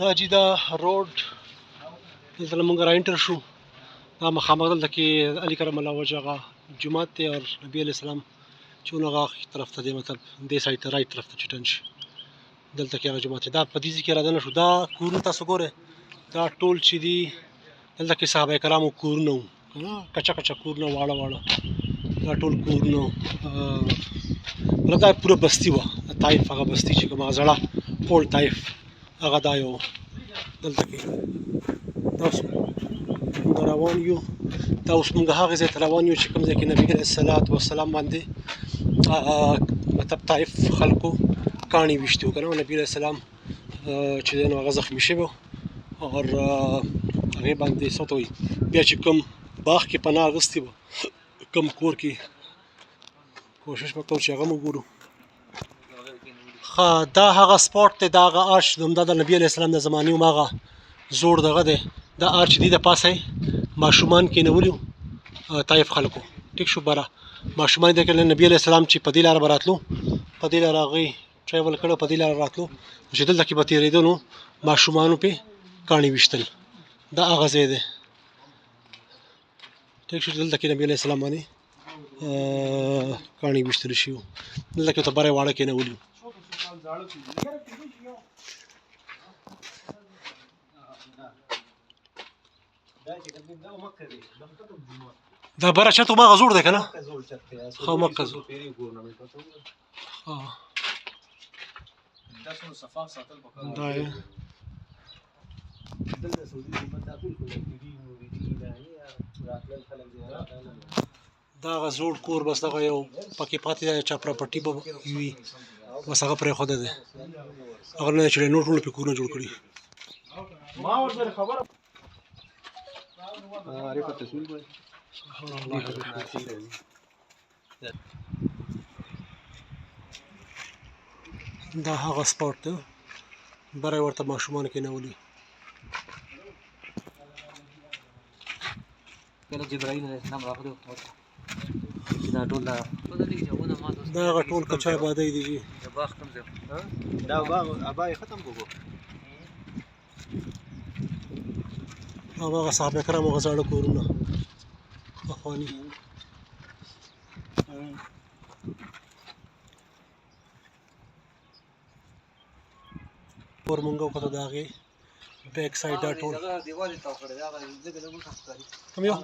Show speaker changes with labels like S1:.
S1: دا چې دا روډ دلته له موږ را انټر شو، دا مخامخ دلته کې علي کرم الله وجهه هغه جومات دی او نبي علیه السلام چې هغه طرف ته دی، مطلب دې سایډ ته رایټ طرف ته چې ټرن شي دلته کې هغه جومات دی. دا په دې ځای کې را دننه شو. دا کورونه تاسو ګورئ، دا ټول چې دي دلته کې صحابه کرامو کورونه وو، که نه کچه کچه کورونه واړه واړه، دا ټول کورونه وو. مطلب دا پوره بستي وه، طایف هغه بستي چې کومه زړه اولډ طایف هغه دا یو دلته کې. دا اوس موږ روان یو، دا اوس موږ هغې ځای ته روان یو چې کوم ځای کې نبي علیه الصلاة والسلام باندې مطلب طایف خلکو کاڼي ویشتي وو که نه، نبي علیه السلام چې دی نو هغه زخمي شوی او هغې باندې څه ته وایي بیا چې کوم باغ کې پناه اخیستې وه، کوم کور کې کوشش به کوو چې هغه هم وګورو. ښه دا هغه سپاټ دی، دا هغه آرچ همدا د نبي علیه السلام د زمانې هماغه زوړ دغه دی. دا آرچ دی د پاسه یې ماشومان کېنولي وو طایف خلکو، ټیک شو. بره ماشومان د نبي علیه السلام چې په دې لاره به راتلو، په دې لاره هغوی ټریول کړی، په دې لاره راتلو چې دلته کې به تېرېده نو ماشومانو پې کاڼي ویشتل. دا هغه ځای دی، ټیک شو. دلته کې نبي علیه السلام باندې کاڼي ویشتل شوي وو، دلته کې ورته بره یې واړه کېنولي وو. دا بره چت هماغه زوړ دی که نه؟ ښه مکه زوړ. دا یې دا هغه زوړ کور، بس دغه یو پکې پاتې دی، چا پراپرټي به وي بس هغه پرېښوده دی، هغه نه دی چې نور ټول پې کورونه جوړ کړي. دا هغه سپاټ دی، بره یې ورته ماشومان کېنولي. دا هغه ټول کچه آبادۍ دي جي. او هغه صحابه کرامو هغه زاړه کورونه پخواني. کور مونږ وکتو د هغې بیک سایډ دا ټول کوم یو